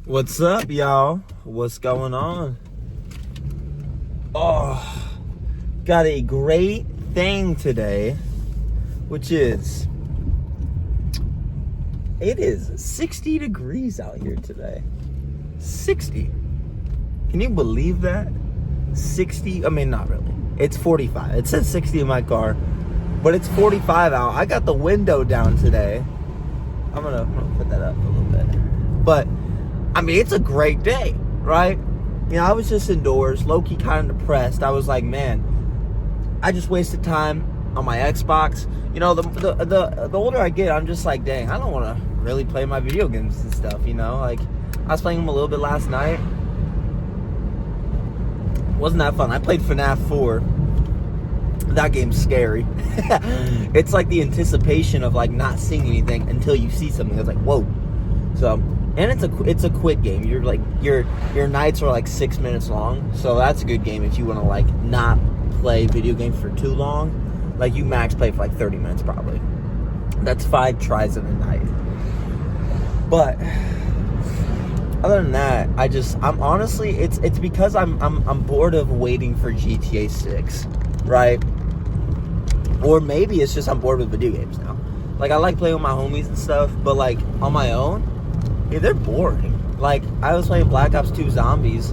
What's up, y'all? What's going on? Oh, got a great thing today, which is, it is 60 degrees out here today. 60. Can you believe that? 60, I mean, not really. It's 45. It says 60 in my car, but it's 45 out. I got the window down today. I'm gonna put that up a little bit. But I mean, it's a great day, right? You know, I was just indoors, low-key kind of depressed. I was like, man, I just wasted time on my Xbox. You know, the older I get, I'm just like, dang, I don't want to really play my video games and stuff, you know? Like, I was playing them a little bit last night. Wasn't that fun. I played FNAF 4. That game's scary. It's like the anticipation of, like, not seeing anything until you see something. It's like, whoa. So... and it's a quick game. You're like your nights are like 6 minutes long, so that's a good game if you want to like not play video games for too long. Like you max play for like 30 minutes probably. That's 5 tries in a night. But other than that, I'm honestly it's because I'm bored of waiting for GTA 6, right? Or maybe it's just I'm bored with video games now. Like I like playing with my homies and stuff, but like on my own. Yeah, they're boring. Like, I was playing Black Ops 2 Zombies,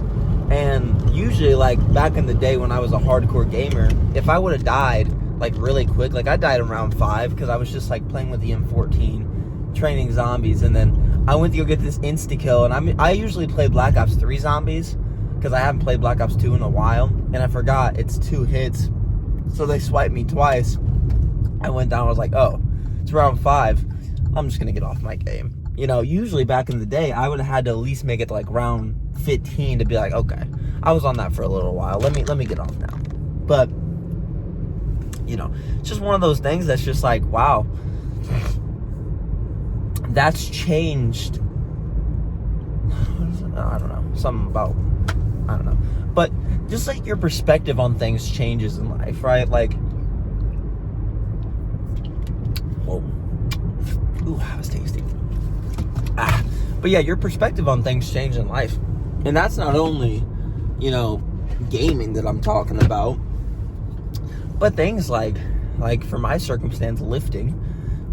and usually, like, back in the day when I was a hardcore gamer, if I would have died, like, really quick, like, I died in round 5, because I was just, like, playing with the M14, training zombies, and then I went to go get this insta-kill, and I usually play Black Ops 3 Zombies, because I haven't played Black Ops 2 in a while, and I forgot it's 2 hits, so they swiped me twice. I went down, I was like, oh, it's round 5, I'm just gonna get off my game. You know, usually back in the day, I would have had to at least make it to like round 15 to be like, okay, I was on that for a little while. Let me get off now. But, you know, it's just one of those things that's just like, wow, that's changed. I don't know. Something about, I don't know. But just like your perspective on things changes in life, right? Like, whoa. Ooh, that was tasty. But yeah, your perspective on things change in life. And that's not only, you know, gaming that I'm talking about, but things like for my circumstance, lifting.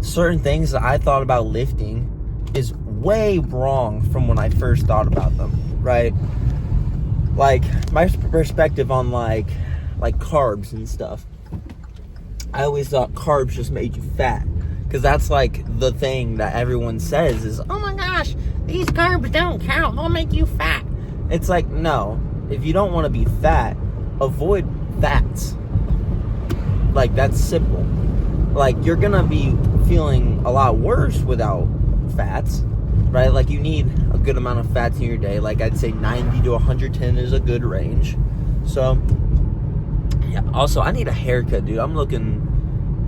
Certain things that I thought about lifting is way wrong from when I first thought about them, right? Like, my perspective on, like carbs and stuff. I always thought carbs just made you fat. Because that's like the thing that everyone says is, oh my gosh, these carbs don't count, they'll make you fat. It's like, no, if you don't want to be fat, avoid fats. Like, that's simple. Like, you're gonna be feeling a lot worse without fats, right? Like, you need a good amount of fats in your day. Like, I'd say 90 to 110 is a good range. So, yeah, also, I need a haircut, dude. I'm looking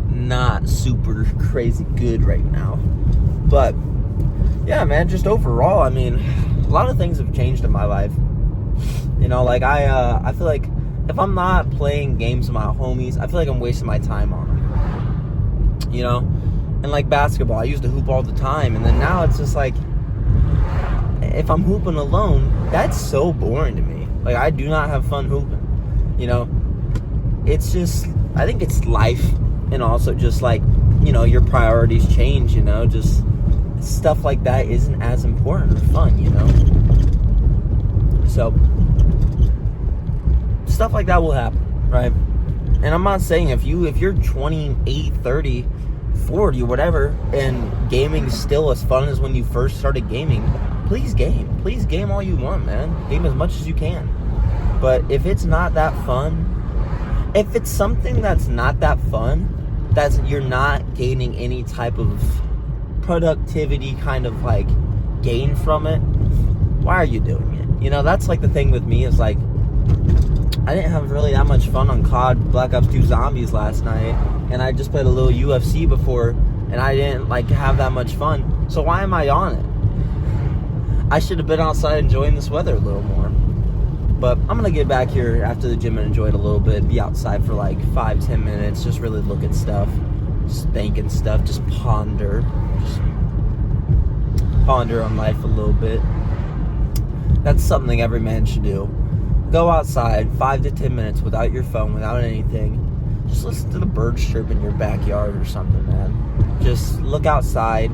not super crazy good right now, but yeah, man, just overall, I mean, a lot of things have changed in my life. You know, like I feel like if I'm not playing games with my homies, I feel like I'm wasting my time on them. You know, and like basketball, I used to hoop all the time, and then now it's just like if I'm hooping alone, that's so boring to me. Like, I do not have fun hooping. You know, it's just, I think it's life. And also just like, you know, your priorities change, you know, just stuff like that isn't as important or fun, you know. So, stuff like that will happen, right? And I'm not saying if you're 28, 30, 40, whatever, and gaming is still as fun as when you first started gaming, please game. Please game all you want, man. Game as much as you can. But if it's not that fun, if it's something that's not that fun, you're not gaining any type of productivity kind of like gain from it, why are you doing it? You know, that's like the thing with me is like, I didn't have really that much fun on COD Black Ops 2 Zombies last night, and I just played a little UFC before, and I didn't like have that much fun. So why am I on it? I should have been outside enjoying this weather a little more. But I'm gonna get back here after the gym and enjoy it a little bit. Be outside for like 5-10 minutes. Just really look at stuff. Just thinking stuff. Just ponder. Just ponder on life a little bit. That's something every man should do. Go outside 5 to 10 minutes without your phone, without anything. Just listen to the birds chirp in your backyard or something, man. Just look outside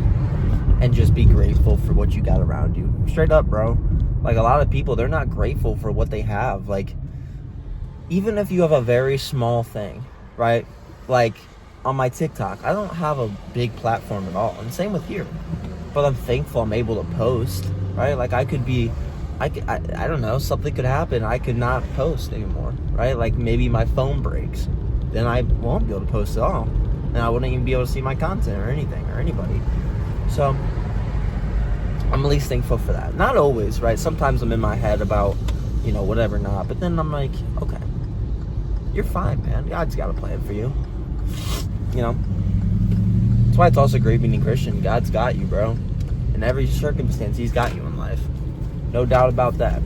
and just be grateful for what you got around you. Straight up, bro. Like, a lot of people, they're not grateful for what they have. Like, even if you have a very small thing, right? Like, on my TikTok, I don't have a big platform at all. And same with here. But I'm thankful I'm able to post, right? Like, I don't know, something could happen. I could not post anymore, right? Like, maybe my phone breaks. Then I won't be able to post at all. And I wouldn't even be able to see my content or anything or anybody. So, I'm at least thankful for that. Not always, right? Sometimes I'm in my head about, whatever not. But then I'm like, okay, you're fine, man. God's got a plan for you. That's why it's also great being a Christian. God's got you, bro. In every circumstance, He's got you in life. No doubt about that.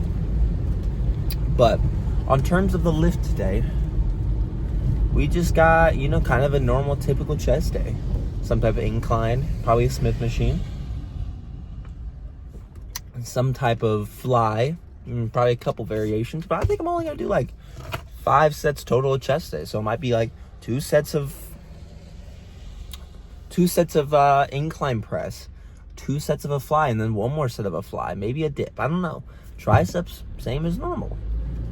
But on terms of the lift today, we just got, kind of a normal, typical chest day. Some type of incline, probably a Smith machine. Some type of fly, probably a couple variations. But I think I'm only going to do like 5 sets total of chest day. So it might be like 2 sets of incline press, 2 sets of a fly, and then 1 more set of a fly, maybe a dip. I don't know. Triceps, same as normal.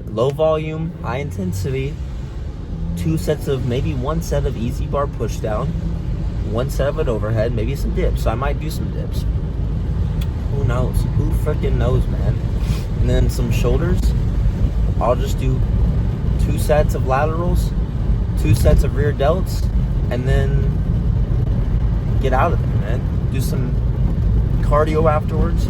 Low volume, high intensity, 2 sets of, maybe 1 set of easy bar push down, 1 set of an overhead, maybe some dips. So I might do some dips. Who knows? Who freaking knows, man? And then some shoulders. I'll just do 2 sets of laterals, 2 sets of rear delts, and then get out of there, man. Do some cardio afterwards.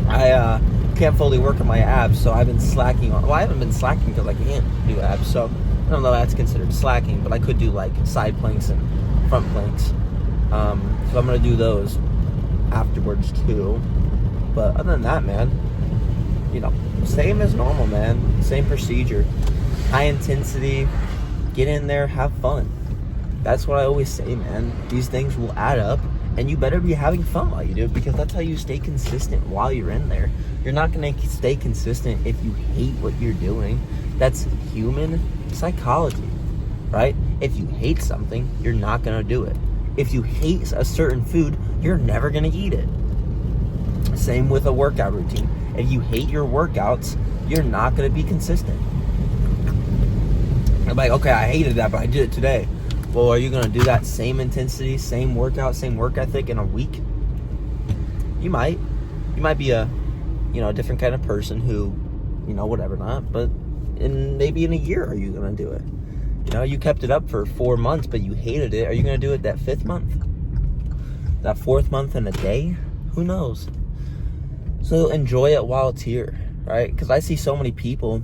I can't fully work on my abs, so I've been slacking on. Well, I haven't been slacking because I can't do abs, so I don't know if that's considered slacking, but I could do like side planks and front planks. So I'm gonna do those afterwards too. But other than that, man, same as normal, man. Same procedure. High intensity. Get in there, have fun. That's what I always say, man. These things will add up, and you better be having fun while you do it, because that's how you stay consistent while you're in there. You're not going to stay consistent if you hate what you're doing. That's human psychology, right? If you hate something, you're not going to do it. If you hate a certain food, you're never going to eat it. Same with a workout routine. If you hate your workouts, you're not going to be consistent. I'm like, okay, I hated that, but I did it today. Well, are you going to do that same intensity, same workout, same work ethic in a week? You might. You might be a different kind of person who, whatever not. But maybe in a year, are you going to do it? You kept it up for 4 months, but you hated it. Are you going to do it that 5th month? That 4th month in a day? Who knows? So enjoy it while it's here, right? Because I see so many people.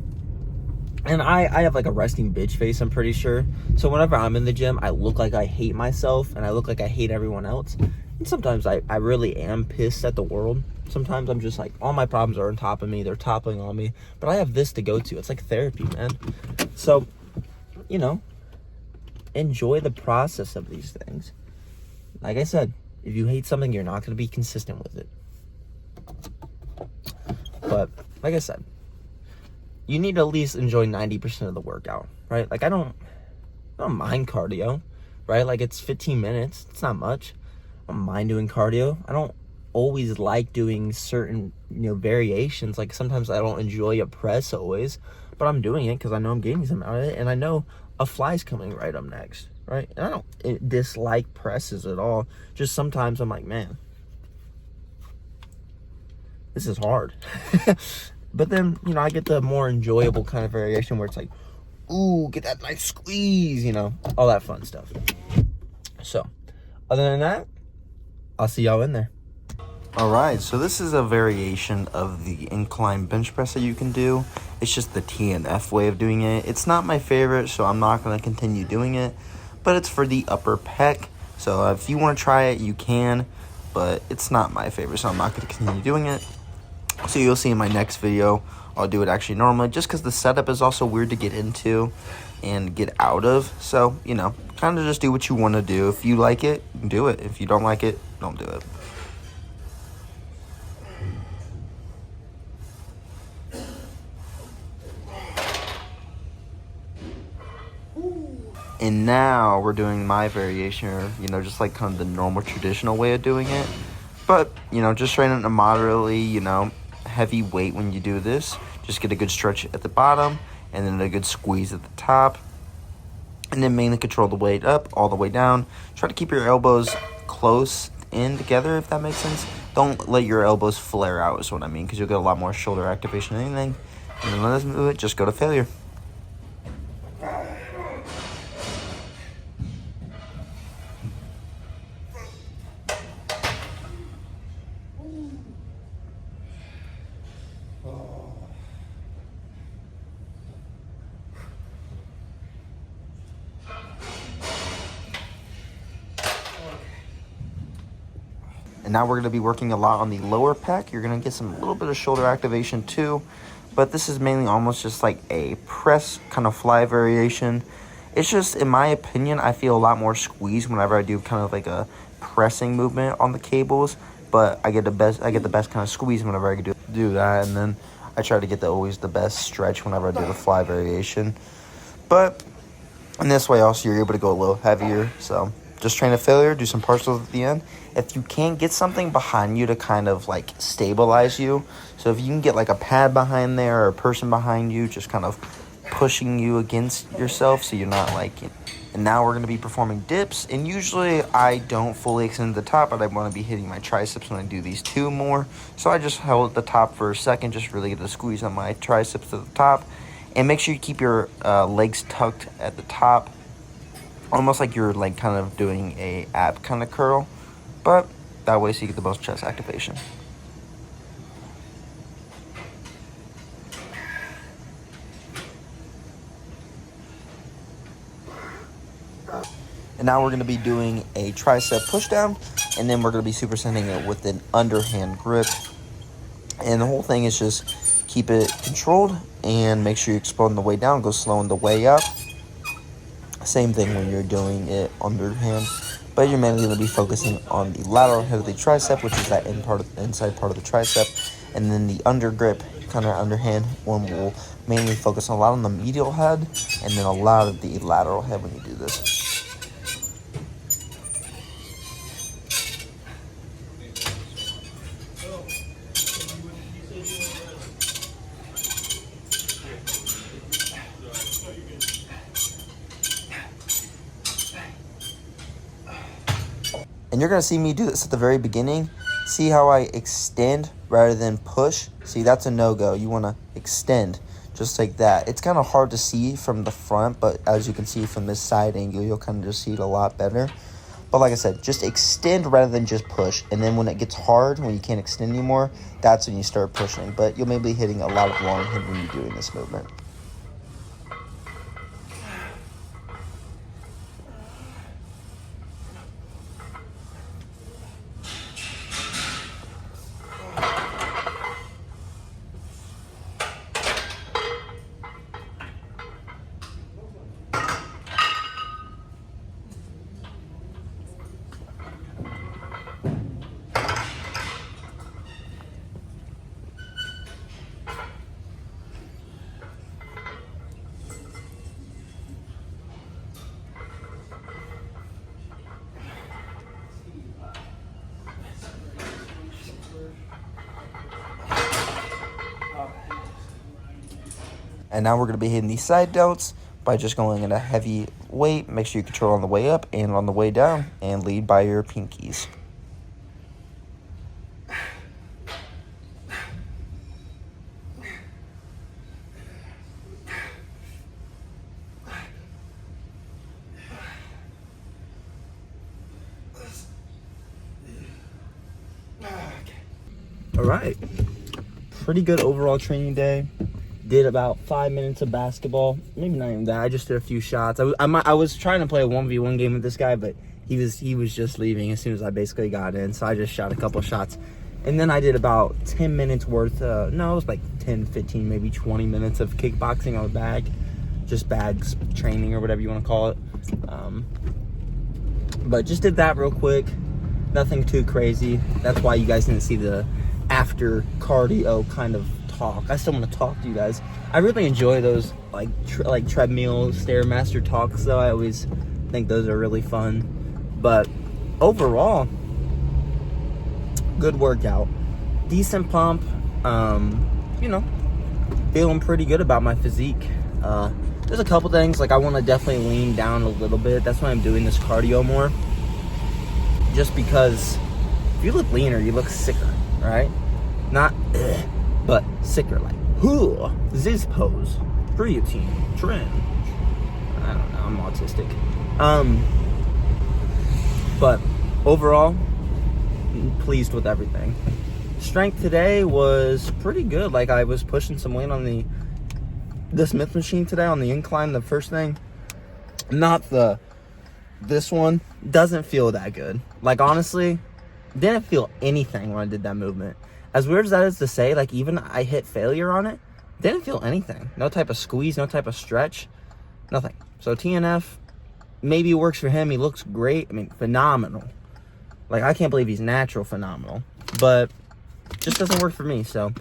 And I have like a resting bitch face, I'm pretty sure. So whenever I'm in the gym, I look like I hate myself and I look like I hate everyone else. And sometimes I really am pissed at the world. Sometimes I'm just like, all my problems are on top of me. They're toppling on me. But I have this to go to. It's like therapy, man. So, enjoy the process of these things. Like I said, if you hate something, you're not going to be consistent with it. But, like I said, you need to at least enjoy 90% of the workout, right? Like, I don't mind cardio, right? Like, it's 15 minutes. It's not much. I don't mind doing cardio. I don't always like doing certain, variations. Like, sometimes I don't enjoy a press always, but I'm doing it because I know I'm getting some out of it, and I know a fly's coming right up next, right? And I don't dislike presses at all. Just sometimes I'm like, man, this is hard. But then, I get the more enjoyable kind of variation where it's like, ooh, get that nice squeeze, all that fun stuff. So, other than that, I'll see y'all in there. All right, so this is a variation of the incline bench press that you can do. It's just the T and F way of doing it. It's not my favorite, so I'm not going to continue doing it, but it's for the upper pec. So if you want to try it, you can, but it's not my favorite, so I'm not going to continue doing it. So you'll see in my next video, I'll do it actually normally, just because the setup is also weird to get into and get out of. So, kind of just do what you want to do. If you like it, do it. If you don't like it, don't do it. And now we're doing my variation, or, you know, just like kind of the normal traditional way of doing it. But, you know, just training a moderately, you know, heavy weight when you do this. Just get a good stretch at the bottom and then a good squeeze at the top. And then mainly control the weight up all the way down. Try to keep your elbows close in together, if that makes sense. Don't let your elbows flare out is what I mean, because you'll get a lot more shoulder activation than anything. And then let us move it, just go to failure. And now we're going to be working a lot on the lower pec. You're going to get some little bit of shoulder activation too. But this is mainly almost just like a press kind of fly variation. It's just, in my opinion, I feel a lot more squeeze whenever I do kind of like a pressing movement on the cables. But I get the best kind of squeeze whenever I do that. And then I try to get always the best stretch whenever I do the fly variation. But in this way also you're able to go a little heavier. So just train to failure, do some partials at the end. If you can't get something behind you to kind of like stabilize you, so if you can get like a pad behind there or a person behind you just kind of pushing you against yourself so you're not like... And now we're going to be performing dips, and usually I don't fully extend the top, but I want to be hitting my triceps when I do these two more. So I just held at the top for a second, just really get the squeeze on my triceps at the top. And make sure you keep your legs tucked at the top, almost like you're like kind of doing a ab kind of curl, but that way so you get the most chest activation. And now we're going to be doing a tricep push down, and then we're going to be supersetting it with an underhand grip. And the whole thing is just keep it controlled and make sure you're exploding the way down, go slow on the way up. Same thing when you're doing it underhand, but you're mainly going to be focusing on the lateral head of the tricep, which is that inside part of the tricep, and then the under grip, kind of underhand one will mainly focus a lot on the medial head, and then a lot of the lateral head when you do this. And you're going to see me do this at the very beginning. See how I extend rather than push? See, that's a no-go. You want to extend just like that. It's kind of hard to see from the front, but as you can see from this side angle, you'll kind of just see it a lot better. But like I said, just extend rather than just push. And then when it gets hard, when you can't extend anymore, that's when you start pushing. But you'll maybe be hitting a lot of long hit when you're doing this movement. And now we're going to be hitting these side delts by just going in a heavy weight. Make sure you control on the way up and on the way down, and lead by your pinkies. All right, pretty good overall training day. Did about 5 minutes of basketball, maybe not even that. I just did a few shots. I was trying to play a 1v1 game with this guy, but he was just leaving as soon as I basically got in, so I just shot a couple shots. And then I did about 10 minutes worth, no, it was like 10, 15, maybe 20 minutes of kickboxing on the bag. Just bags training or whatever you want to call it. But just did that real quick. Nothing too crazy. That's why you guys didn't see the after cardio kind of talk. I still want to talk to you guys. I really enjoy those like treadmill Stairmaster talks, though. I always think those are really fun. But overall, good workout, decent pump. You know, feeling pretty good about my physique. There's a couple things, like I want to definitely lean down a little bit. That's why I'm doing this cardio more. Just because if you look leaner, you look sicker, right? Not, but sicker, like, Ziz pose, creatine, trend. I don't know, I'm autistic. But overall, pleased with everything. Strength today was pretty good. Like, I was pushing some weight on the Smith machine today on the incline, the first thing. Not this one. Doesn't feel that good. Like, honestly, didn't feel anything when I did that movement. As weird as that is to say, like, even I hit failure on it, didn't feel anything. No type of squeeze, no type of stretch, nothing. So TNF, maybe it works for him. He looks great. I mean, phenomenal. Like, I can't believe he's natural phenomenal. But just doesn't work for me. So,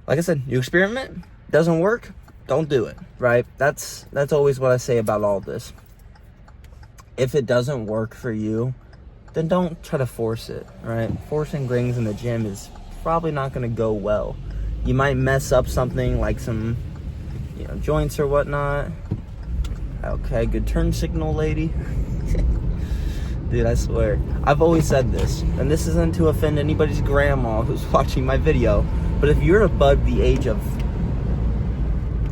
like I said, you experiment, doesn't work, don't do it, right? That's always what I say about all this. If it doesn't work for you, then don't try to force it, right? Forcing things in the gym is probably not going to go well. You might mess up something like some, joints or whatnot. Okay, good turn signal, lady. Dude, I swear. I've always said this, and this isn't to offend anybody's grandma who's watching my video, but if you're above the age of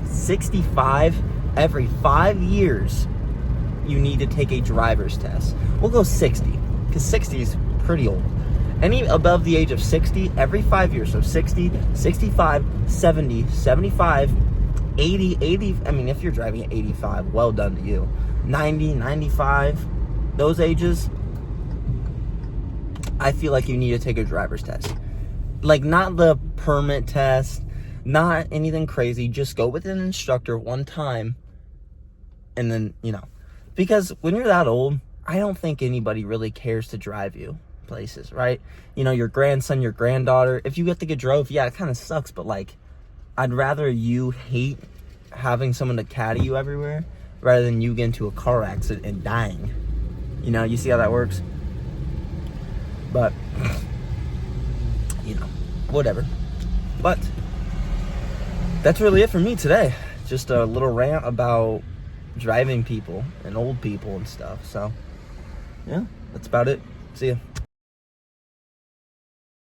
65, every 5 years, you need to take a driver's test. We'll go 60, because 60 is pretty old. Any above the age of 60, every 5 years, so 60, 65, 70, 75, 80, I mean, if you're driving at 85, well done to you. 90, 95, those ages, I feel like you need to take a driver's test. Like, not the permit test, not anything crazy, just go with an instructor one time, and then, because when you're that old, I don't think anybody really cares to drive you places, right? Your grandson, your granddaughter, if you get to get drove, yeah, it kind of sucks, but like, I'd rather you hate having someone to caddy you everywhere rather than you get into a car accident and dying. You see how that works? But, whatever. But that's really it for me today. Just a little rant about driving people and old people and stuff. So, yeah, that's about it. See ya.